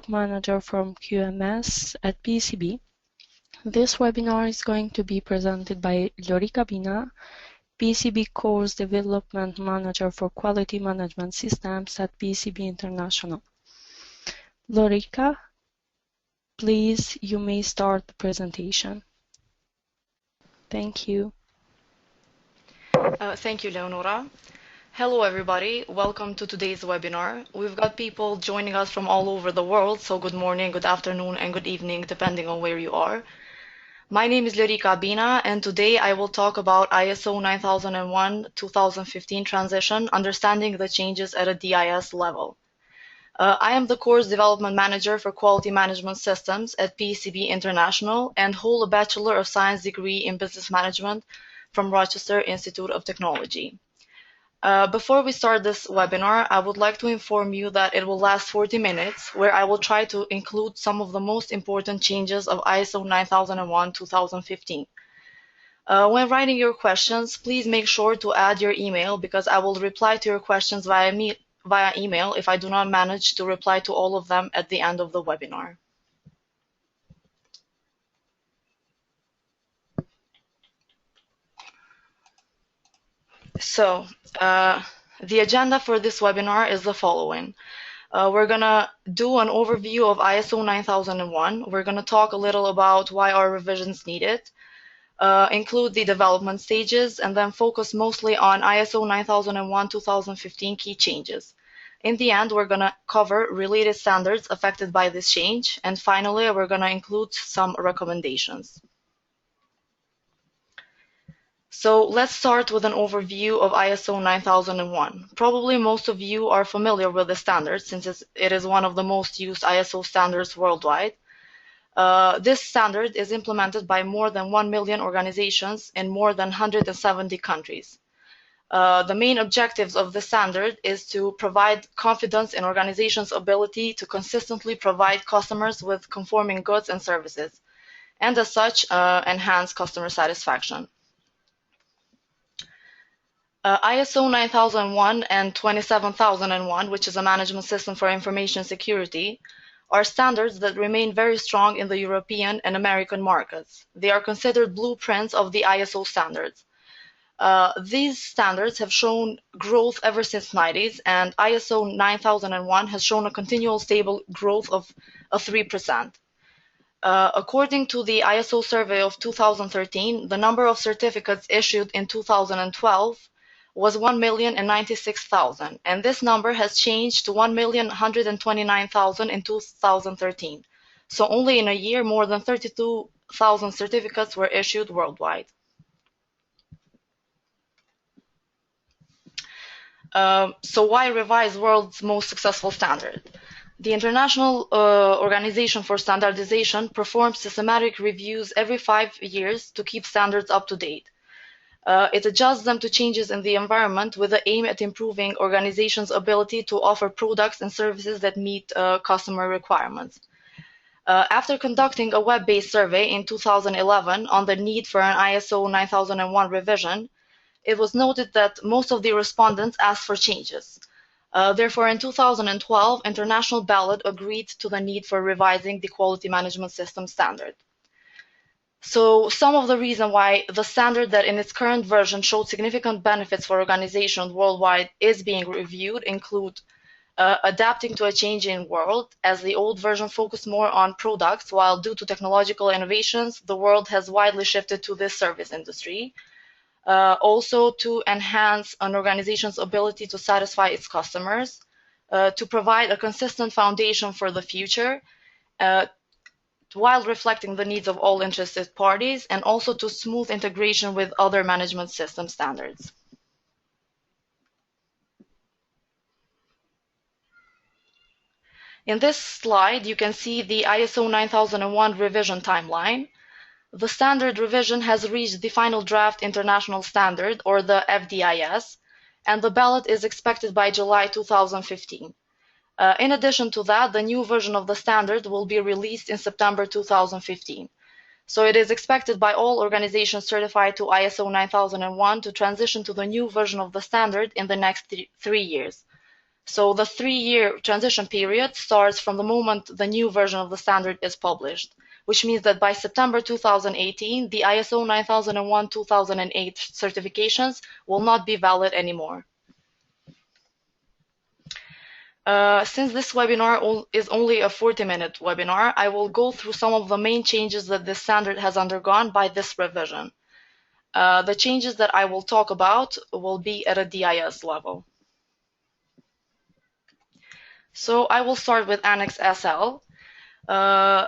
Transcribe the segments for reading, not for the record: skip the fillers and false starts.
Manager from QMS at PECB. This webinar is going to be presented by Lorika Bina, PECB Course Development Manager for Quality Management Systems at PECB International. Lorika, please, you may start the presentation. Thank you. Thank you, Leonora. Hello, everybody. Welcome to today's webinar. We've got people joining us from all over the world, so good morning, good afternoon, and good evening, depending on where you are. My name is Lorika Bina, and today I will talk about ISO 9001-2015 transition, understanding the changes at a DIS level. I am the Course Development Manager for Quality Management Systems at PECB International and hold a Bachelor of Science degree in Business Management from Rochester Institute of Technology. Before we start this webinar, I would like to inform you that it will last 40 minutes, where I will try to include some of the most important changes of ISO 9001-2015. When writing your questions, please make sure to add your email because I will reply to your questions via email if I do not manage to reply to all of them at the end of the webinar. So, the agenda for this webinar is the following. We're going to do an overview of ISO 9001. We're going to talk a little about why our revisions needed, include the development stages, and then focus mostly on ISO 9001-2015 key changes. In the end, we're going to cover related standards affected by this change, and finally, we're going to include some recommendations. So let's start with an overview of ISO 9001. Probably most of you are familiar with the standard since it is one of the most used ISO standards worldwide. This standard is implemented by more than 1 million organizations in more than 170 countries. The main objectives of the standard is to provide confidence in organizations' ability to consistently provide customers with conforming goods and services, and as such, enhance customer satisfaction. ISO 9001 and 27001, which is a management system for information security, are standards that remain very strong in the European and American markets. They are considered blueprints of the ISO standards. These standards have shown growth ever since the 90s, and ISO 9001 has shown a continual stable growth of 3%. According to the ISO survey of 2013, the number of certificates issued in 2012 was 1,096,000, and this number has changed to 1,129,000 in 2013. So only in a year, more than 32,000 certificates were issued worldwide. So why revise world's most successful standard? The International Organization for Standardization performs systematic reviews every 5 years to keep standards up to date. It adjusts them to changes in the environment with the aim at improving organizations' ability to offer products and services that meet customer requirements. After conducting a web-based survey in 2011 on the need for an ISO 9001 revision, it was noted that most of the respondents asked for changes. Therefore, in 2012, International Ballot agreed to the need for revising the quality management system standard. So some of the reason why the standard that in its current version showed significant benefits for organizations worldwide is being reviewed include adapting to a changing world, as the old version focused more on products, while due to technological innovations, the world has widely shifted to this service industry. Also to enhance an organization's ability to satisfy its customers, to provide a consistent foundation for the future, while reflecting the needs of all interested parties, and also to smooth integration with other management system standards. In this slide, you can see the ISO 9001 revision timeline. The standard revision has reached the final draft international standard, or the FDIS, and the ballot is expected by July 2015. In addition to that, the new version of the standard will be released in September 2015. So it is expected by all organizations certified to ISO 9001 to transition to the new version of the standard in the next 3 years. So the 3-year transition period starts from the moment the new version of the standard is published, which means that by September 2018, the ISO 9001-2008 certifications will not be valid anymore. Since this webinar is only a 40-minute webinar, I will go through some of the main changes that this standard has undergone by this revision. The changes that I will talk about will be at a DIS level. So I will start with Annex SL. ISO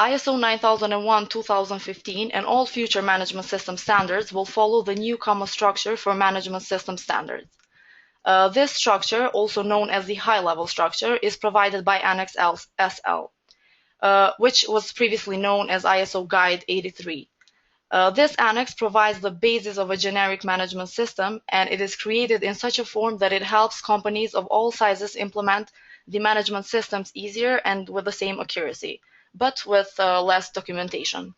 9001-2015 and all future management system standards will follow the new common structure for management system standards. This structure, also known as the high-level structure, is provided by Annex SL, which was previously known as ISO Guide 83. This annex provides the basis of a generic management system, and it is created in such a form that it helps companies of all sizes implement the management systems easier and with the same accuracy, but with less documentation.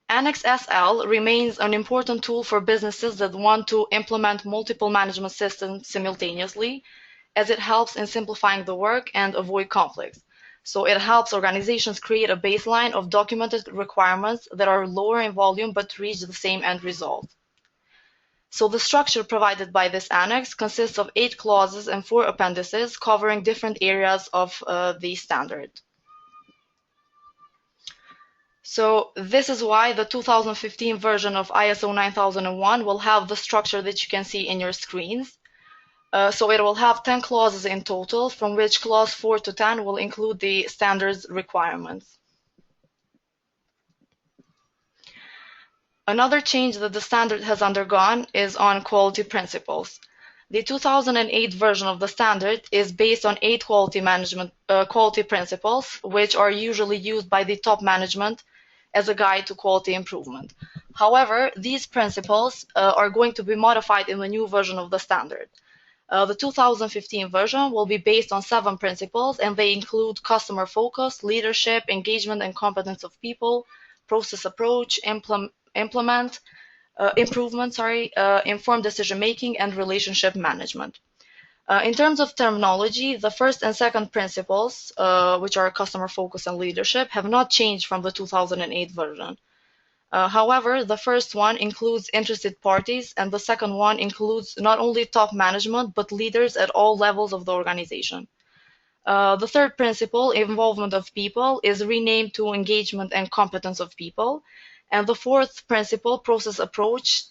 Annex SL remains an important tool for businesses that want to implement multiple management systems simultaneously, as it helps in simplifying the work and avoid conflicts. So it helps organizations create a baseline of documented requirements that are lower in volume but reach the same end result. So the structure provided by this annex consists of 8 clauses and 4 appendices covering different areas of the standard. So this is why the 2015 version of ISO 9001 will have the structure that you can see in your screens. So it will have 10 clauses in total, from which clause 4 to 10 will include the standards requirements. Another change that the standard has undergone is on quality principles. The 2008 version of the standard is based on 8 quality principles, which are usually used by the top management as a guide to quality improvement. However, these principles are going to be modified in the new version of the standard. The 2015 version will be based on 7 principles, and they include customer focus, leadership, engagement and competence of people, process approach, improvement, informed decision making, and relationship management. In terms of terminology, the first and second principles, which are customer focus and leadership, have not changed from the 2008 version. However, the first one includes interested parties, and the second one includes not only top management, but leaders at all levels of the organization. The third principle, involvement of people, is renamed to engagement and competence of people. And the fourth principle, process approach,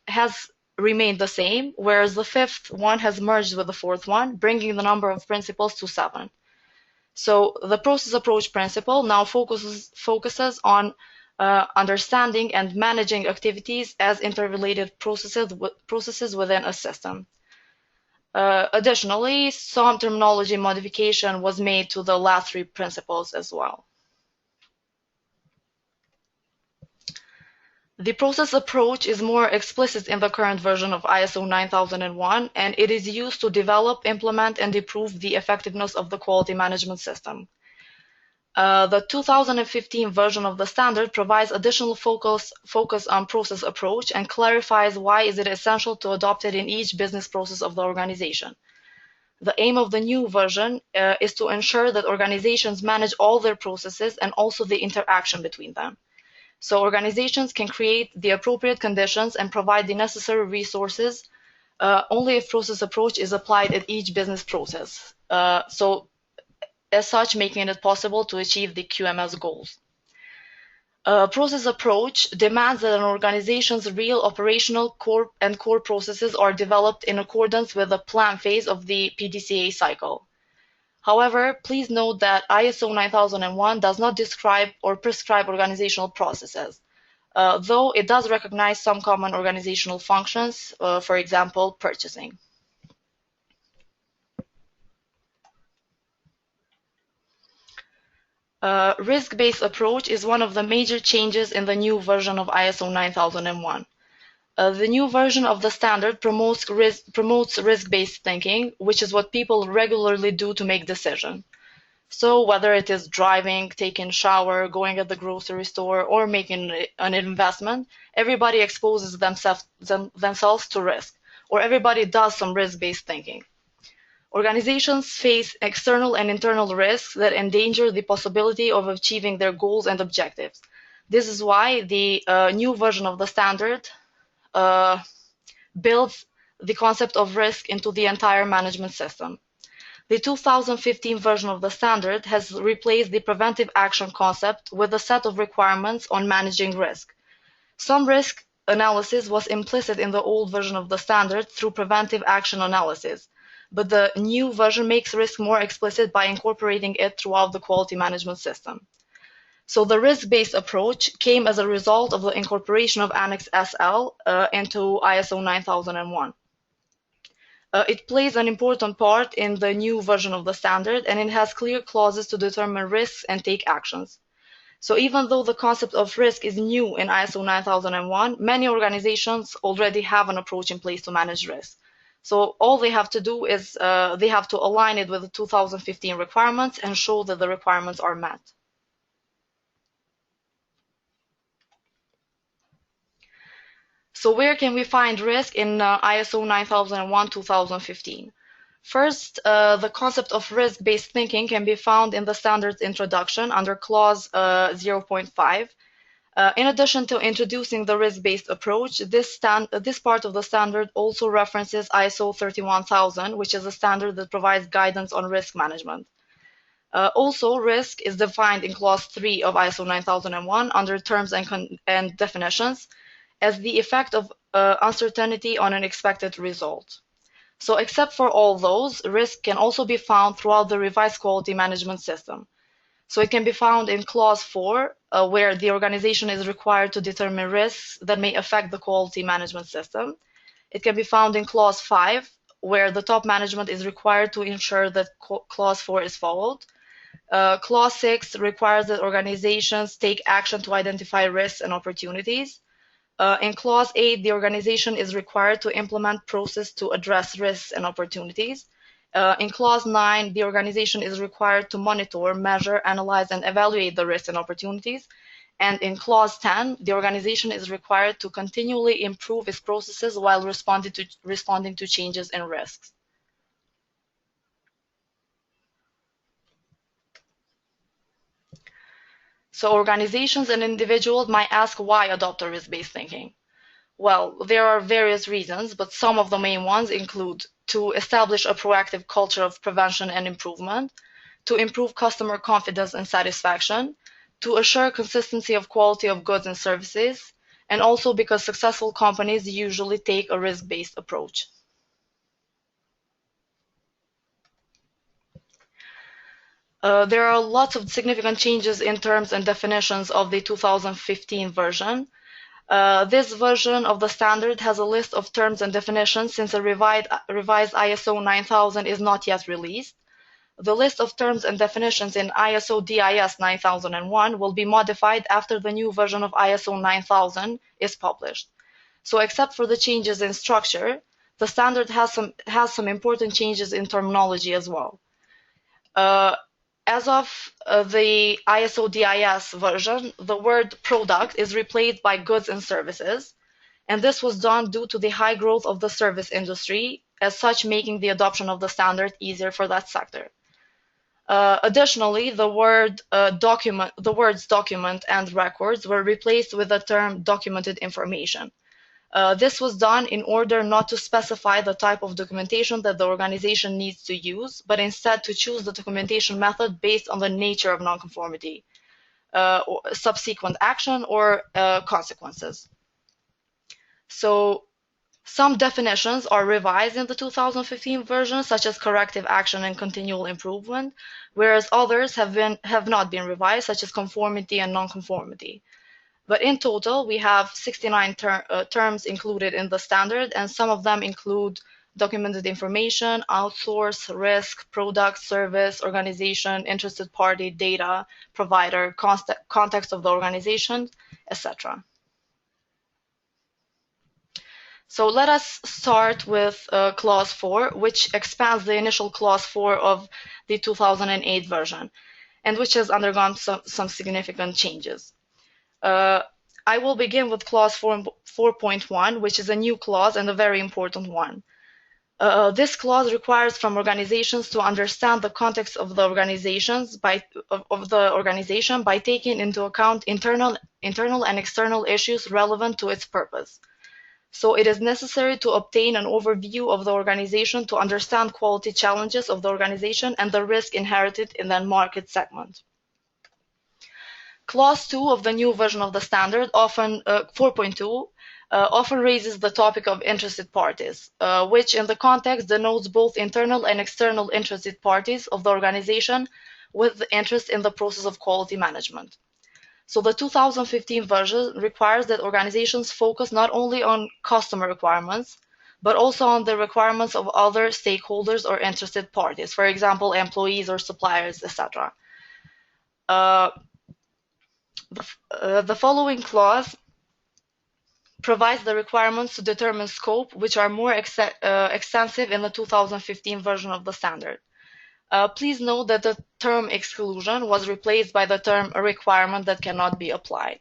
has remained the same, whereas the fifth one has merged with the fourth one, bringing the number of principles to 7. So the process approach principle now focuses on understanding and managing activities as interrelated processes within a system. Additionally, some terminology modification was made to the last 3 principles as well. The process approach is more explicit in the current version of ISO 9001, and it is used to develop, implement, and improve the effectiveness of the quality management system. The 2015 version of the standard provides additional focus on process approach and clarifies why is it essential to adopt it in each business process of the organization. The aim of the new version is to ensure that organizations manage all their processes and also the interaction between them. So organizations can create the appropriate conditions and provide the necessary resources only if process approach is applied at each business process. As such, making it possible to achieve the QMS goals. Process approach demands that an organization's real operational core processes are developed in accordance with the plan phase of the PDCA cycle. However, please note that ISO 9001 does not describe or prescribe organizational processes, though it does recognize some common organizational functions, for example, purchasing. Risk-based approach is one of the major changes in the new version of ISO 9001. The new version of the standard promotes risk-based thinking, which is what people regularly do to make decisions. So whether it is driving, taking a shower, going at the grocery store, or making an investment, everybody exposes themselves to risk, or everybody does some risk-based thinking. Organizations face external and internal risks that endanger the possibility of achieving their goals and objectives. This is why the new version of the standard uh, builds the concept of risk into the entire management system. The 2015 version of the standard has replaced the preventive action concept with a set of requirements on managing risk. Some risk analysis was implicit in the old version of the standard through preventive action analysis, but the new version makes risk more explicit by incorporating it throughout the quality management system. So the risk-based approach came as a result of the incorporation of Annex SL into ISO 9001. It plays an important part in the new version of the standard, and it has clear clauses to determine risks and take actions. So even though the concept of risk is new in ISO 9001, many organizations already have an approach in place to manage risk. So all they have to do is they have to align it with the 2015 requirements and show that the requirements are met. So where can we find risk in ISO 9001-2015? First, the concept of risk-based thinking can be found in the standard's introduction under clause 0.5. In addition to introducing the risk-based approach, this part of the standard also references ISO 31000, which is a standard that provides guidance on risk management. Also, risk is defined in clause 3 of ISO 9001 under terms and definitions as the effect of uncertainty on an expected result. So except for all those, risk can also be found throughout the revised quality management system. So it can be found in clause 4, where the organization is required to determine risks that may affect the quality management system. It can be found in clause 5, where the top management is required to ensure that clause 4 is followed. Clause 6 requires that organizations take action to identify risks and opportunities. In clause 8, the organization is required to implement process to address risks and opportunities. In clause 9, the organization is required to monitor, measure, analyze, and evaluate the risks and opportunities. And in clause 10, the organization is required to continually improve its processes while responding to changes in risks. So organizations and individuals might ask why adopt a risk-based thinking. Well, there are various reasons, but some of the main ones include to establish a proactive culture of prevention and improvement, to improve customer confidence and satisfaction, to assure consistency of quality of goods and services, and also because successful companies usually take a risk-based approach. There are lots of significant changes in terms and definitions of the 2015 version. This version of the standard has a list of terms and definitions since a revised ISO 9000 is not yet released. The list of terms and definitions in ISO DIS 9001 will be modified after the new version of ISO 9000 is published. So except for the changes in structure, the standard has some important changes in terminology as well. As of the ISO DIS version, the word product is replaced by goods and services, and this was done due to the high growth of the service industry, as such making the adoption of the standard easier for that sector. Additionally, the words document and records were replaced with the term documented information. This was done in order not to specify the type of documentation that the organization needs to use, but instead to choose the documentation method based on the nature of nonconformity, or subsequent action, or consequences. So some definitions are revised in the 2015 version, such as corrective action and continual improvement, whereas others have not been revised, such as conformity and nonconformity. But in total, we have 69 terms included in the standard, and some of them include documented information, outsource, risk, product, service, organization, interested party, data, provider, context of the organization, etc. So let us start with clause 4, which expands the initial clause 4 of the 2008 version, and which has undergone some significant changes. I will begin with clause 4.1, which is a new clause and a very important one. This clause requires from organizations to understand the context of the organization by taking into account internal and external issues relevant to its purpose. So it is necessary to obtain an overview of the organization to understand quality challenges of the organization and the risk inherited in that market segment. Clause 2 of the new version of the standard, 4.2, often raises the topic of interested parties, which in the context denotes both internal and external interested parties of the organization with interest in the process of quality management. So the 2015 version requires that organizations focus not only on customer requirements, but also on the requirements of other stakeholders or interested parties, for example, employees or suppliers, etc. The following clause provides the requirements to determine scope, which are more extensive in the 2015 version of the standard. Please note that the term exclusion was replaced by the term requirement that cannot be applied.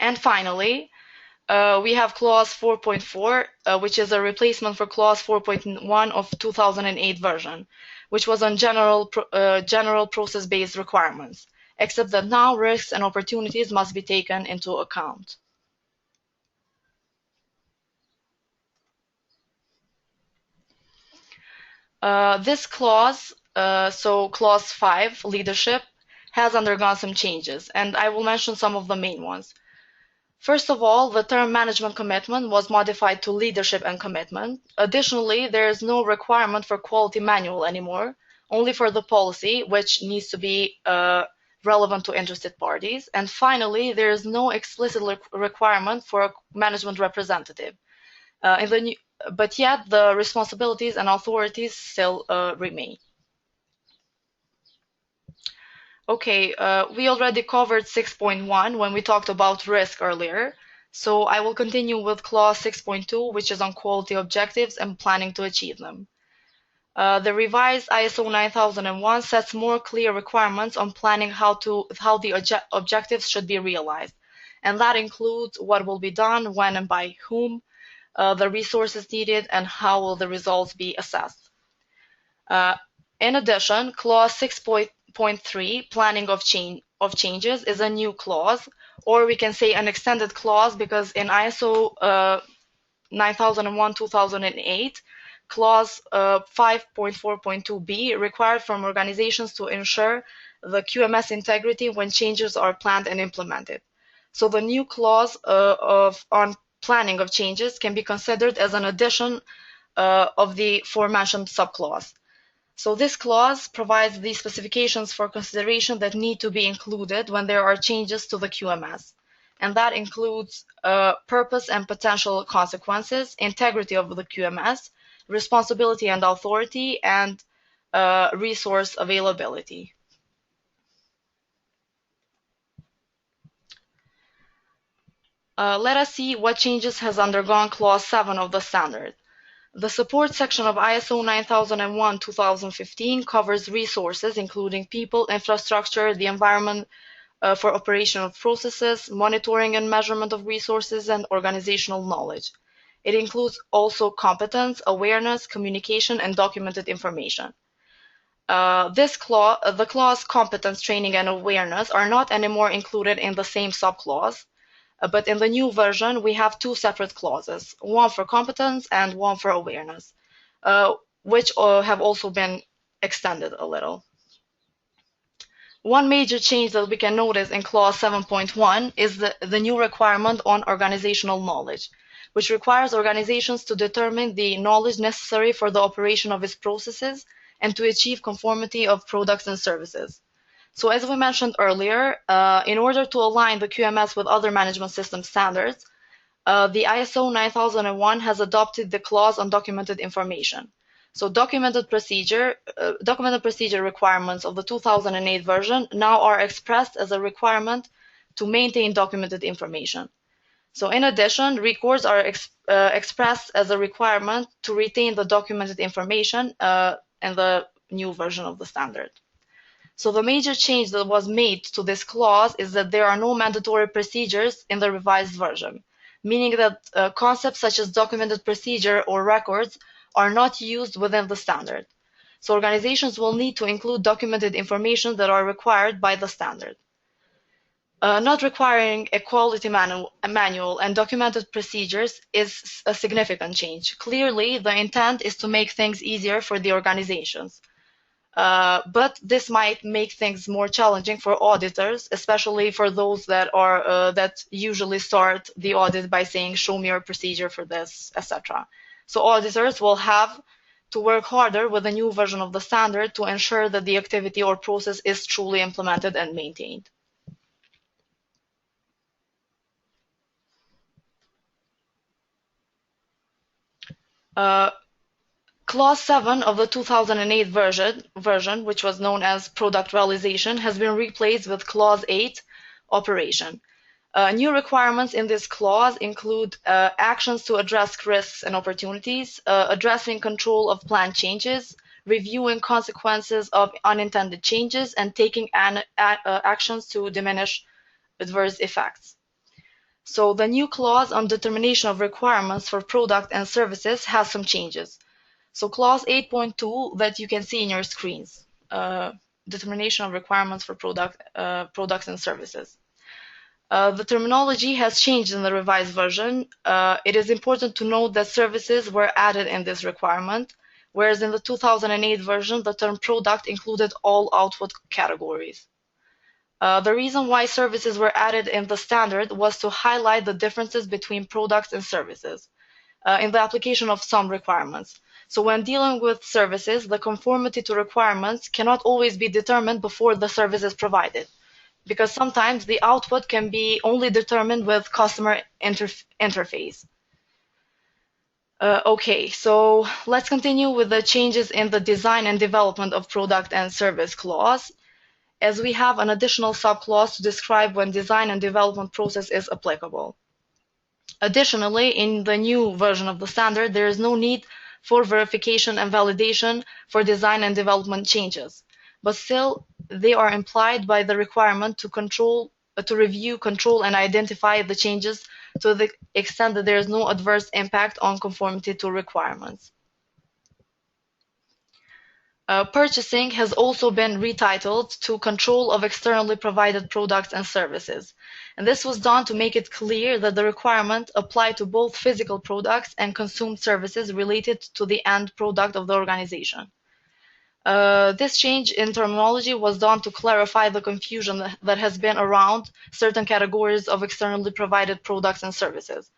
And finally, we have clause 4.4, which is a replacement for clause 4.1 of 2008 version, which was on general process-based requirements, except that now risks and opportunities must be taken into account. This clause, so clause 5, leadership, has undergone some changes, and I will mention some of the main ones. First of all, the term management commitment was modified to leadership and commitment. Additionally, there is no requirement for quality manual anymore, only for the policy, which needs to be relevant to interested parties. And finally, there is no explicit requirement for a management representative. But yet the responsibilities and authorities still remain. Okay, we already covered 6.1 when we talked about risk earlier, so I will continue with clause 6.2, which is on quality objectives and planning to achieve them. The revised ISO 9001 sets more clear requirements on planning how the objectives should be realized, and that includes what will be done, when and by whom, the resources needed, and how will the results be assessed. In addition, clause 6.3, planning of changes, is a new clause, or we can say an extended clause, because in ISO 9001-2008, clause 5.4.2b required from organizations to ensure the QMS integrity when changes are planned and implemented. So the new clause on planning of changes can be considered as an addition of the aforementioned subclause. So this clause provides the specifications for consideration that need to be included when there are changes to the QMS. And that includes purpose and potential consequences, integrity of the QMS, responsibility and authority, and resource availability. Let us see what changes has undergone clause 7 of the standard. The support section of ISO 9001-2015 covers resources, including people, infrastructure, the environment for operation of processes, monitoring and measurement of resources, and organizational knowledge. It includes also competence, awareness, communication, and documented information. The clause competence, training, and awareness are not anymore included in the same subclause. But in the new version, we have two separate clauses, one for competence and one for awareness, which have also been extended a little. One major change that we can notice in clause 7.1 is the new requirement on organizational knowledge, which requires organizations to determine the knowledge necessary for the operation of its processes and to achieve conformity of products and services. So as we mentioned earlier, in order to align the QMS with other management system standards, the ISO 9001 has adopted the clause on documented information. So documented procedure requirements of the 2008 version now are expressed as a requirement to maintain documented information. So in addition, records are expressed as a requirement to retain the documented information in the new version of the standard. So the major change that was made to this clause is that there are no mandatory procedures in the revised version. meaning that concepts such as documented procedure or records are not used within the standard. So organizations will need to include documented information that are required by the standard. Not requiring a quality manual and documented procedures is a significant change. Clearly, the intent is to make things easier for the organizations. But this might make things more challenging for auditors, especially for those that usually start the audit by saying, "Show me your procedure for this," etc. So auditors will have to work harder with the new version of the standard to ensure that the activity or process is truly implemented and maintained. Clause 7 of the 2008 version, which was known as product realization, has been replaced with Clause 8, operation. New requirements in this clause include actions to address risks and opportunities, addressing control of planned changes, reviewing consequences of unintended changes, and taking actions to diminish adverse effects. So the new clause on determination of requirements for product and services has some changes. So clause 8.2 that you can see in your screens, determination of requirements for products and services. The terminology has changed in the revised version. It is important to note that services were added in this requirement, whereas in the 2008 version, the term product included all output categories. The reason why services were added in the standard was to highlight the differences between products and services in the application of some requirements. So when dealing with services, the conformity to requirements cannot always be determined before the service is provided, because sometimes the output can be only determined with customer interface. Okay, so let's continue with the changes in the design and development of product and service clause, as we have an additional subclause to describe when design and development process is applicable. Additionally, in the new version of the standard, there is no need for verification and validation for design and development changes, but still they are implied by the requirement to review, control, and identify the changes to the extent that there is no adverse impact on conformity to requirements. Purchasing has also been retitled to control of externally provided products and services. And this was done to make it clear that the requirement applied to both physical products and consumed services related to the end product of the organization. This change in terminology was done to clarify the confusion that has been around certain categories of externally provided products and services.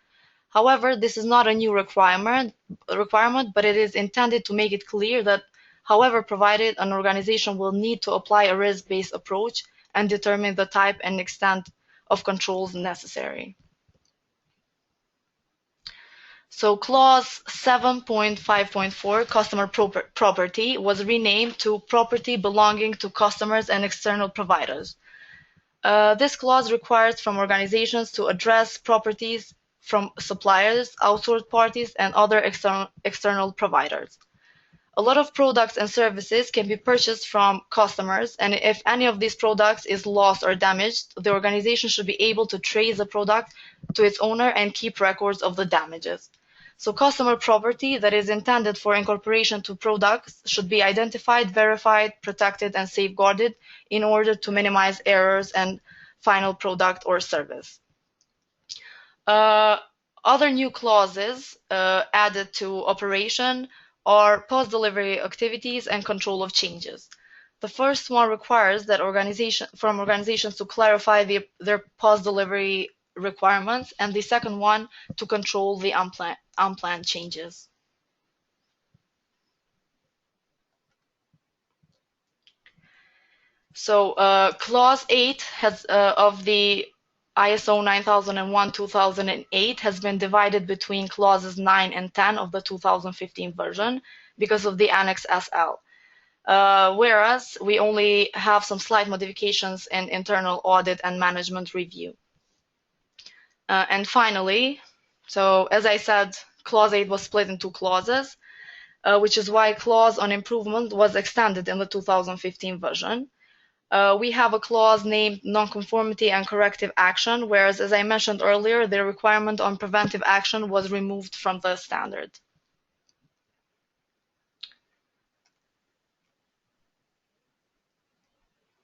However, this is not a new requirement, but it is intended to make it clear that however provided, an organization will need to apply a risk-based approach and determine the type and extent of controls necessary. So clause 7.5.4, customer property, was renamed to property belonging to customers and external providers. This clause requires from organizations to address properties from suppliers, outsourced parties, and other external providers. A lot of products and services can be purchased from customers, and if any of these products is lost or damaged, the organization should be able to trace the product to its owner and keep records of the damages. So customer property that is intended for incorporation to products should be identified, verified, protected, and safeguarded in order to minimize errors and final product or service. Other new clauses added to operation are post-delivery activities and control of changes. The first one requires that organizations to clarify their post-delivery requirements, and the second one to control the unplanned changes. So Clause 8 of the ISO 9001-2008 has been divided between clauses 9 and 10 of the 2015 version because of the Annex SL. Whereas we only have some slight modifications in internal audit and management review. And finally, so as I said, Clause 8 was split in two clauses, which is why clause on improvement was extended in the 2015 version. We have a clause named nonconformity and corrective action, whereas, as I mentioned earlier, the requirement on preventive action was removed from the standard.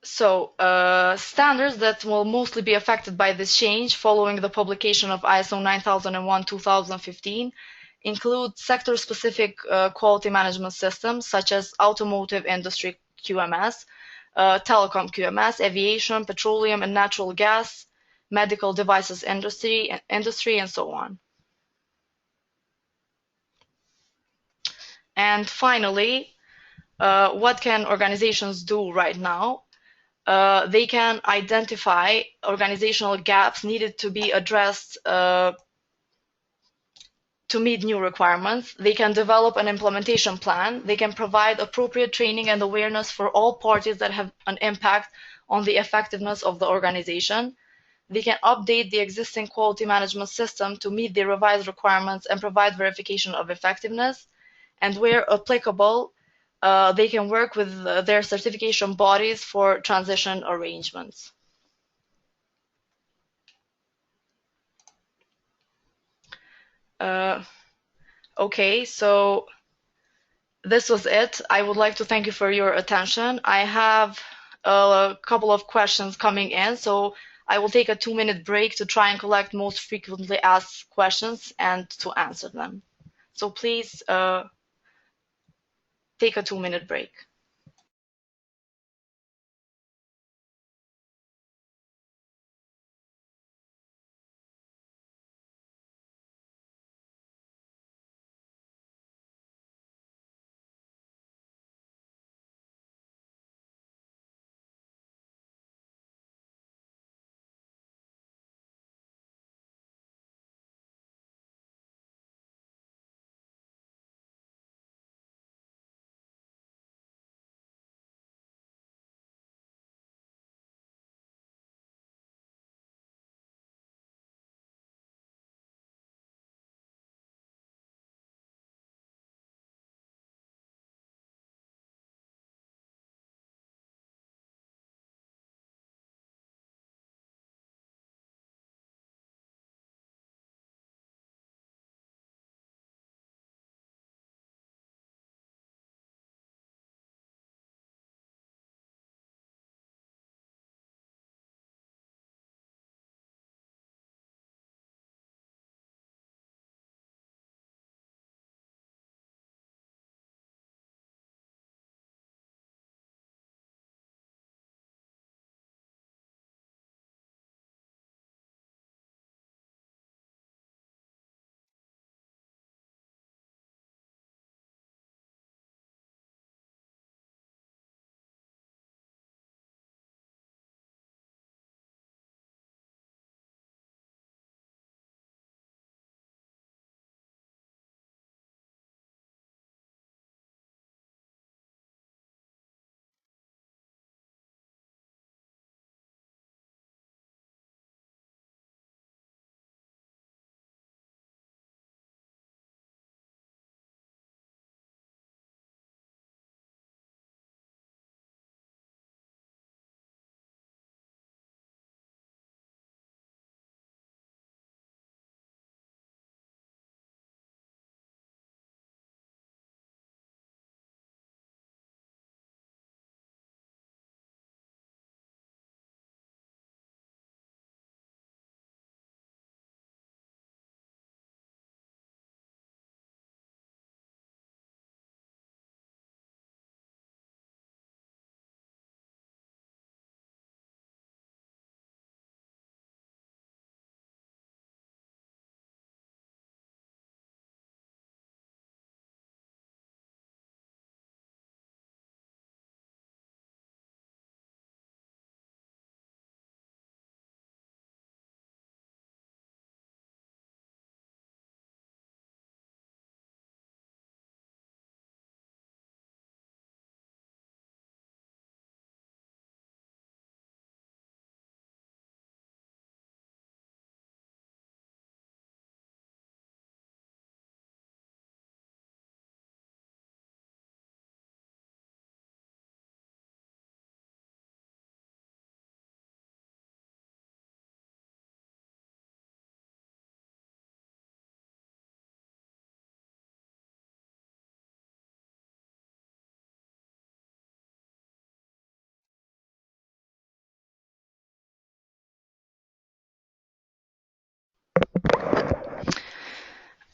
So, standards that will mostly be affected by this change following the publication of ISO 9001-2015 include sector-specific quality management systems such as automotive industry QMS, telecom QMS, aviation, petroleum and natural gas, medical devices industry, and so on. And finally, what can organizations do right now? They can identify organizational gaps needed to be addressed to meet new requirements. They can develop an implementation plan. They can provide appropriate training and awareness for all parties that have an impact on the effectiveness of the organization. They can update the existing quality management system to meet the revised requirements and provide verification of effectiveness. And where applicable, they can work with their certification bodies for transition arrangements. Okay, so this was it. I would like to thank you for your attention. I have a couple of questions coming in, so I will take a 2-minute break to try and collect most frequently asked questions and to answer them. So please take a 2-minute break.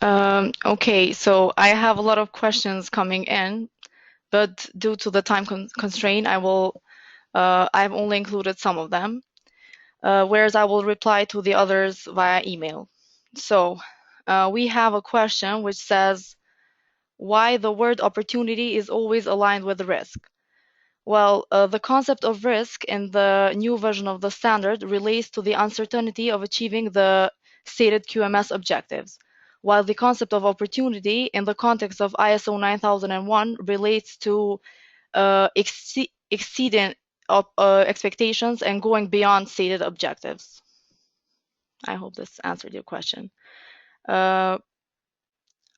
Okay, so I have a lot of questions coming in, but due to the time constraint, I've only included some of them, whereas I will reply to the others via email. So we have a question which says, why the word opportunity is always aligned with risk? Well, the concept of risk in the new version of the standard relates to the uncertainty of achieving the stated QMS objectives, while the concept of opportunity in the context of ISO 9001 relates to exceeding expectations and going beyond stated objectives. I hope this answered your question. Uh,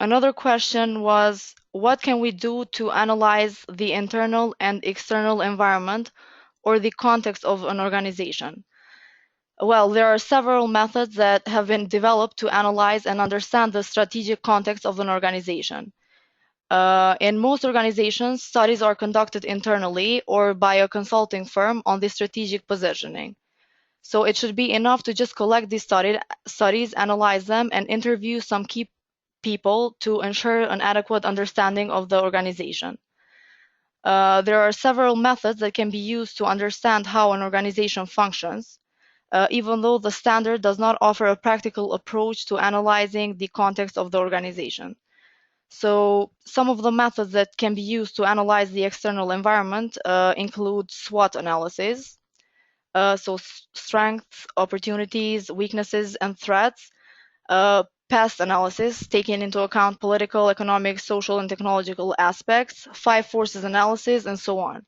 Another question was, what can we do to analyze the internal and external environment or the context of an organization? Well, there are several methods that have been developed to analyze and understand the strategic context of an organization. In most organizations, studies are conducted internally or by a consulting firm on the strategic positioning. So it should be enough to just collect these studies, analyze them, and interview some key people to ensure an adequate understanding of the organization. There are several methods that can be used to understand how an organization functions, even though the standard does not offer a practical approach to analyzing the context of the organization. So some of the methods that can be used to analyze the external environment include SWOT analysis, so strengths, opportunities, weaknesses, and threats, past analysis, taking into account political, economic, social, and technological aspects, five forces analysis, and so on.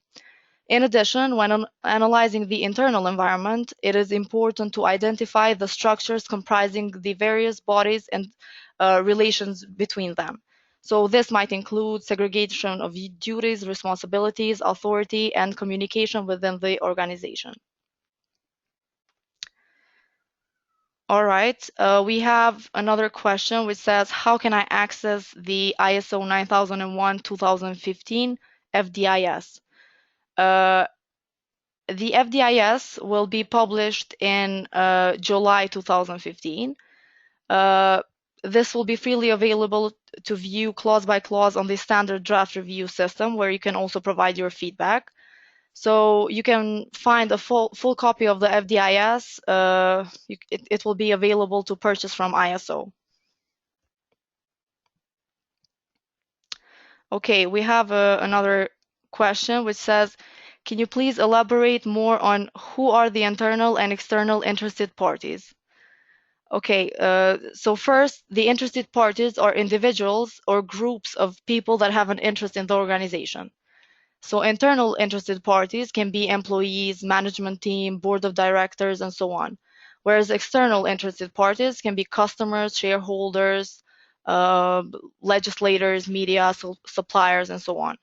In addition, when analyzing the internal environment, it is important to identify the structures comprising the various bodies and relations between them. So this might include segregation of duties, responsibilities, authority, and communication within the organization. All right, we have another question which says, how can I access the ISO 9001-2015 FDIS? The FDIS will be published in July 2015. This will be freely available to view clause by clause on the standard draft review system, where you can also provide your feedback. So you can find a full copy of the FDIS. It will be available to purchase from ISO. Okay, we have another question which says, can you please elaborate more on who are the internal and external interested parties? Okay, so first, the interested parties are individuals or groups of people that have an interest in the organization. So internal interested parties can be employees, management team, board of directors, and so on. Whereas external interested parties can be customers, shareholders, legislators, media, suppliers, and so on.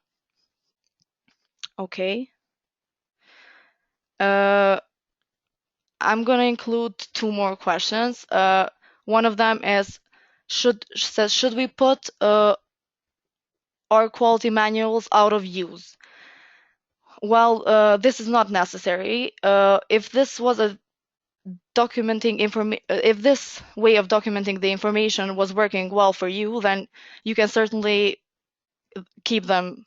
Okay. I'm going to include two more questions. One of them is, should we put our quality manuals out of use? Well, this is not necessary. If this was a if this way of documenting the information was working well for you, then you can certainly keep them,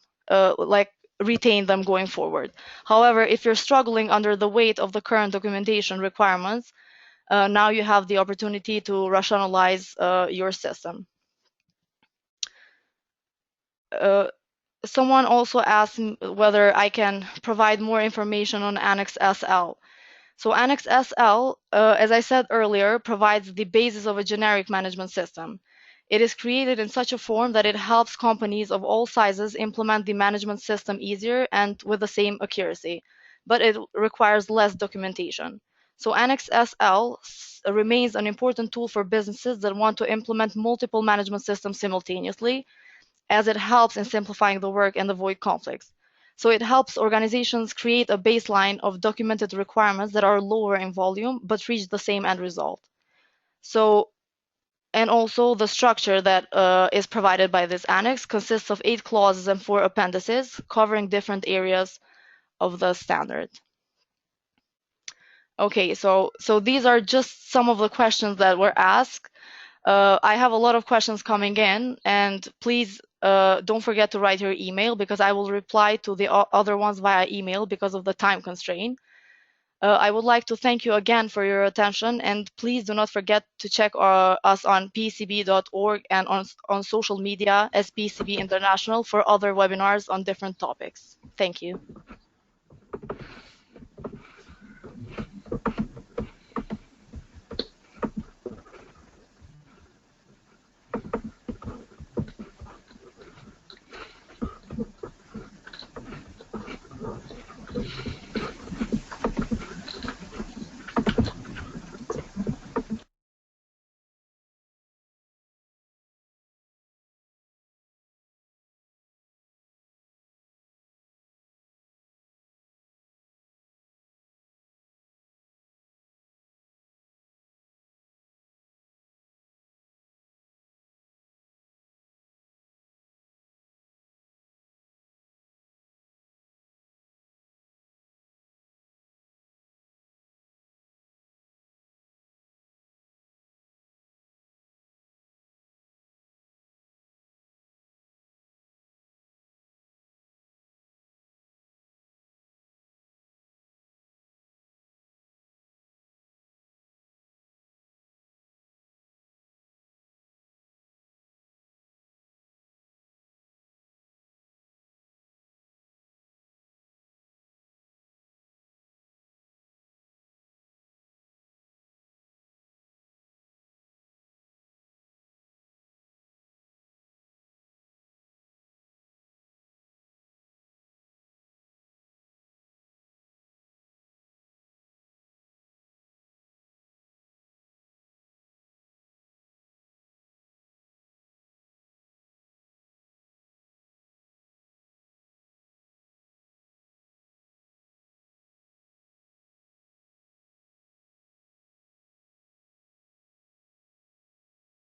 retain them going forward. However, if you're struggling under the weight of the current documentation requirements, now you have the opportunity to rationalize your system. Someone also asked whether I can provide more information on Annex SL. So Annex SL, as I said earlier, provides the basis of a generic management system. It is created in such a form that it helps companies of all sizes implement the management system easier and with the same accuracy, but it requires less documentation. So Annex SL remains an important tool for businesses that want to implement multiple management systems simultaneously, as it helps in simplifying the work and avoid conflicts. So it helps organizations create a baseline of documented requirements that are lower in volume but reach the same end result. So, and also the structure that is provided by this annex consists of 8 clauses and 4 appendices covering different areas of the standard. Okay, so these are just some of the questions that were asked. I have a lot of questions coming in, and please don't forget to write your email because I will reply to the other ones via email because of the time constraint. I would like to thank you again for your attention, and please do not forget to check us on pecb.org and on social media as PECB International for other webinars on different topics. Thank you.